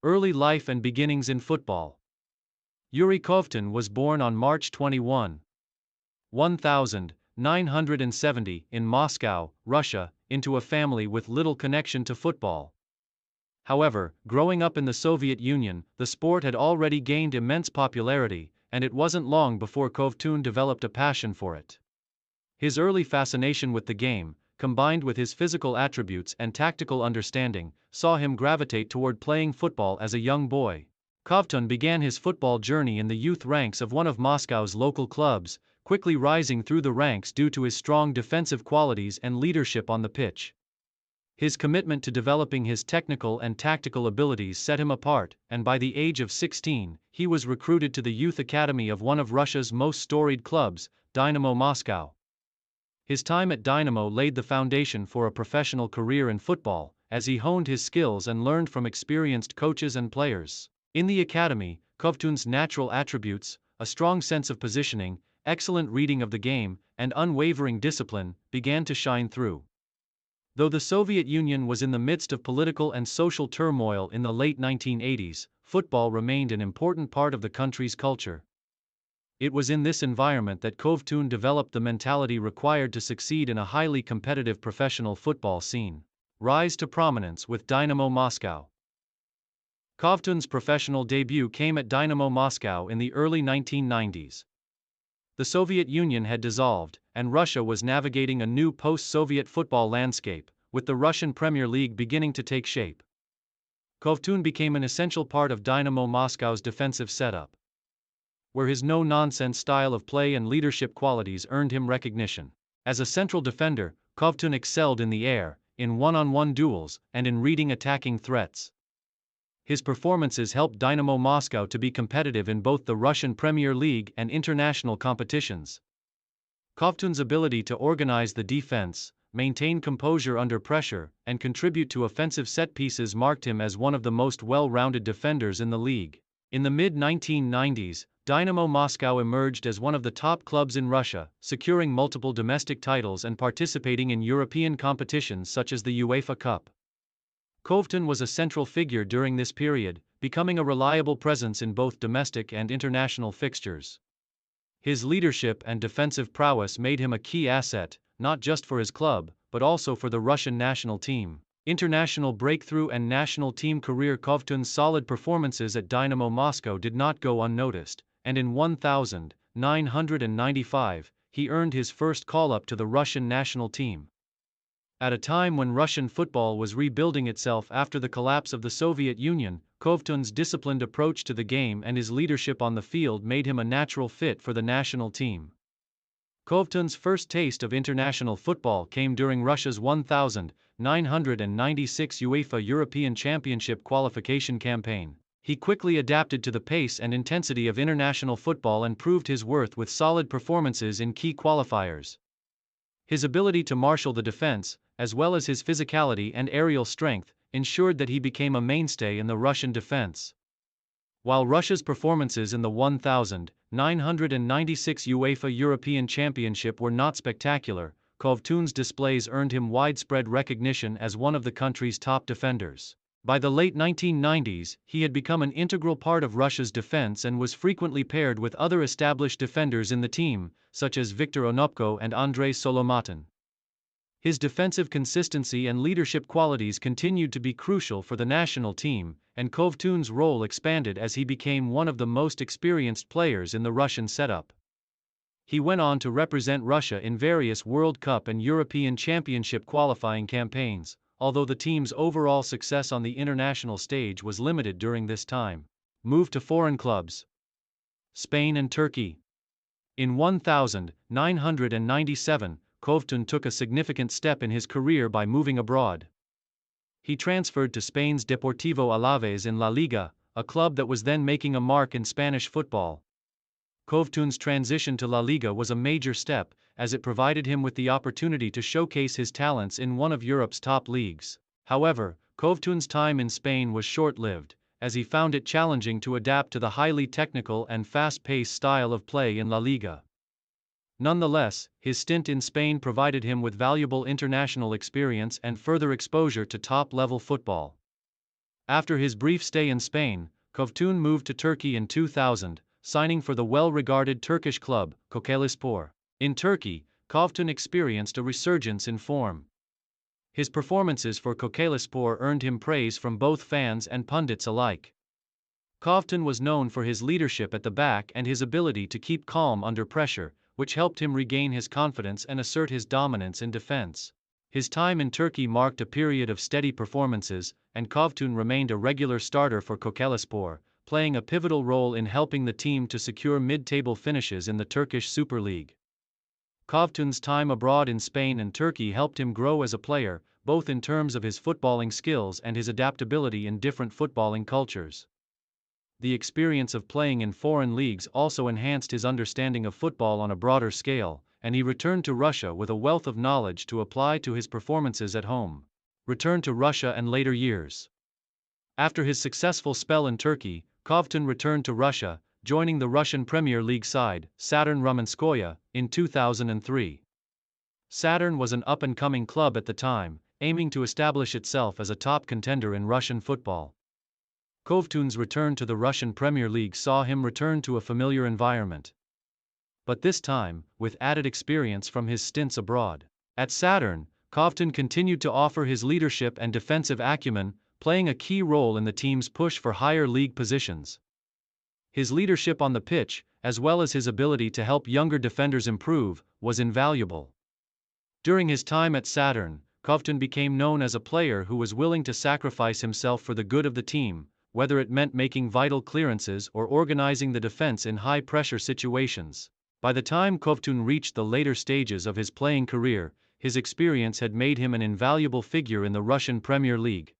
Early life and beginnings in football. Yuri Kovtun was born on March 21, 1970, in Moscow, Russia, into a family with little connection to football. However, growing up in the Soviet Union, the sport had already gained immense popularity, and it wasn't long before Kovtun developed a passion for it. His early fascination with the game, combined with his physical attributes and tactical understanding, saw him gravitate toward playing football as a young boy. Kovtun began his football journey in the youth ranks of one of Moscow's local clubs, quickly rising through the ranks due to his strong defensive qualities and leadership on the pitch. His commitment to developing his technical and tactical abilities set him apart, and by the age of 16, he was recruited to the youth academy of one of Russia's most storied clubs, Dynamo Moscow. His time at Dynamo laid the foundation for a professional career in football, as he honed his skills and learned from experienced coaches and players. In the academy, Kovtun's natural attributes, a strong sense of positioning, excellent reading of the game, and unwavering discipline, began to shine through. Though the Soviet Union was in the midst of political and social turmoil in the late 1980s, football remained an important part of the country's culture. It was in this environment that Kovtun developed the mentality required to succeed in a highly competitive professional football scene. Rise to prominence with Dynamo Moscow. Kovtun's professional debut came at Dynamo Moscow in the early 1990s. The Soviet Union had dissolved, and Russia was navigating a new post-Soviet football landscape, with the Russian Premier League beginning to take shape. Kovtun became an essential part of Dynamo Moscow's defensive setup, where his no-nonsense style of play and leadership qualities earned him recognition. As a central defender, Kovtun excelled in the air, in one-on-one duels, and in reading attacking threats. His performances helped Dynamo Moscow to be competitive in both the Russian Premier League and international competitions. Kovtun's ability to organize the defense, maintain composure under pressure, and contribute to offensive set pieces marked him as one of the most well-rounded defenders in the league. In the mid-1990s, Dynamo Moscow emerged as one of the top clubs in Russia, securing multiple domestic titles and participating in European competitions such as the UEFA Cup. Kovtun was a central figure during this period, becoming a reliable presence in both domestic and international fixtures. His leadership and defensive prowess made him a key asset, not just for his club, but also for the Russian national team. International breakthrough and national team career. Kovtun's solid performances at Dynamo Moscow did not go unnoticed, and in 1995, he earned his first call-up to the Russian national team. At a time when Russian football was rebuilding itself after the collapse of the Soviet Union, Kovtun's disciplined approach to the game and his leadership on the field made him a natural fit for the national team. Kovtun's first taste of international football came during Russia's 1996 UEFA European Championship qualification campaign. He quickly adapted to the pace and intensity of international football and proved his worth with solid performances in key qualifiers. His ability to marshal the defense, as well as his physicality and aerial strength, ensured that he became a mainstay in the Russian defense. While Russia's performances in the 1996 UEFA European Championship were not spectacular, Kovtun's displays earned him widespread recognition as one of the country's top defenders. By the late 1990s, he had become an integral part of Russia's defense and was frequently paired with other established defenders in the team, such as Viktor Onopko and Andrei Solomatin. His defensive consistency and leadership qualities continued to be crucial for the national team, and Kovtun's role expanded as he became one of the most experienced players in the Russian setup. He went on to represent Russia in various World Cup and European Championship qualifying campaigns, although the team's overall success on the international stage was limited during this time. Move to foreign clubs. Spain and Turkey. In 1997, Kovtun took a significant step in his career by moving abroad. He transferred to Spain's Deportivo Alavés in La Liga, a club that was then making a mark in Spanish football. Kovtun's transition to La Liga was a major step, as it provided him with the opportunity to showcase his talents in one of Europe's top leagues. However, Kovtun's time in Spain was short-lived, as he found it challenging to adapt to the highly technical and fast-paced style of play in La Liga. Nonetheless, his stint in Spain provided him with valuable international experience and further exposure to top-level football. After his brief stay in Spain, Kovtun moved to Turkey in 2000, signing for the well-regarded Turkish club, Kocaelispor. In Turkey, Kovtun experienced a resurgence in form. His performances for Kocaelispor earned him praise from both fans and pundits alike. Kovtun was known for his leadership at the back and his ability to keep calm under pressure, which helped him regain his confidence and assert his dominance in defense. His time in Turkey marked a period of steady performances, and Kovtun remained a regular starter for Kocaelispor, playing a pivotal role in helping the team to secure mid-table finishes in the Turkish Super League. Kovtun's time abroad in Spain and Turkey helped him grow as a player, both in terms of his footballing skills and his adaptability in different footballing cultures. The experience of playing in foreign leagues also enhanced his understanding of football on a broader scale, and he returned to Russia with a wealth of knowledge to apply to his performances at home. Return to Russia and later years. After his successful spell in Turkey, Kovtun returned to Russia, joining the Russian Premier League side, Saturn Rumenskoye, in 2003. Saturn was an up-and-coming club at the time, aiming to establish itself as a top contender in Russian football. Kovtun's return to the Russian Premier League saw him return to a familiar environment. But this time, with added experience from his stints abroad. At Saturn, Kovtun continued to offer his leadership and defensive acumen, playing a key role in the team's push for higher league positions. His leadership on the pitch, as well as his ability to help younger defenders improve, was invaluable. During his time at Saturn, Kovtun became known as a player who was willing to sacrifice himself for the good of the team, whether it meant making vital clearances or organizing the defense in high-pressure situations. By the time Kovtun reached the later stages of his playing career, his experience had made him an invaluable figure in the Russian Premier League.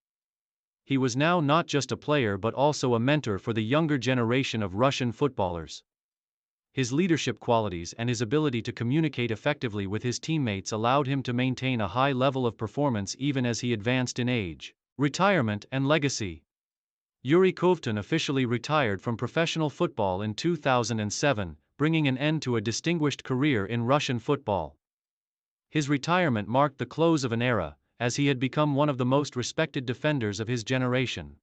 He was now not just a player but also a mentor for the younger generation of Russian footballers. His leadership qualities and his ability to communicate effectively with his teammates allowed him to maintain a high level of performance even as he advanced in age. Retirement and legacy. Yuri Kovtun officially retired from professional football in 2007, bringing an end to a distinguished career in Russian football. His retirement marked the close of an era, as he had become one of the most respected defenders of his generation.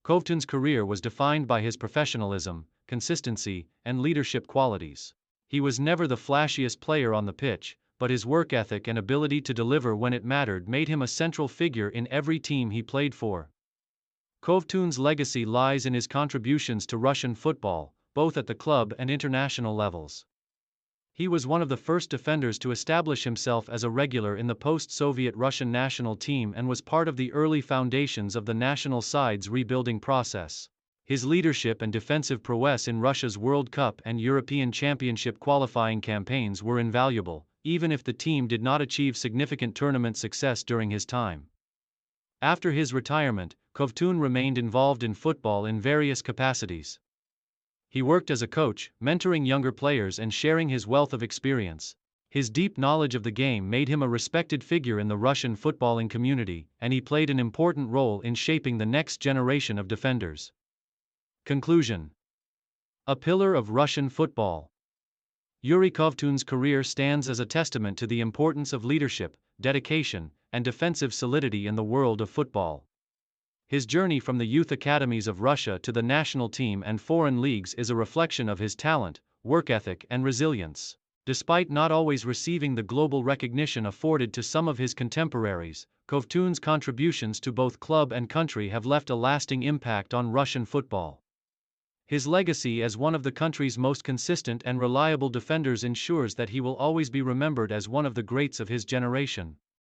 Kovtun's career was defined by his professionalism, consistency, and leadership qualities. He was never the flashiest player on the pitch, but his work ethic and ability to deliver when it mattered made him a central figure in every team he played for. Kovtun's legacy lies in his contributions to Russian football, both at the club and international levels. He was one of the first defenders to establish himself as a regular in the post-Soviet Russian national team and was part of the early foundations of the national side's rebuilding process. His leadership and defensive prowess in Russia's World Cup and European Championship qualifying campaigns were invaluable, even if the team did not achieve significant tournament success during his time. After his retirement, Kovtun remained involved in football in various capacities. He worked as a coach, mentoring younger players and sharing his wealth of experience. His deep knowledge of the game made him a respected figure in the Russian footballing community, and he played an important role in shaping the next generation of defenders. Conclusion. A pillar of Russian football. Yuri Kovtun's career stands as a testament to the importance of leadership, dedication, and defensive solidity in the world of football. His journey from the youth academies of Russia to the national team and foreign leagues is a reflection of his talent, work ethic, and resilience. Despite not always receiving the global recognition afforded to some of his contemporaries, Kovtun's contributions to both club and country have left a lasting impact on Russian football. His legacy as one of the country's most consistent and reliable defenders ensures that he will always be remembered as one of the greats of his generation.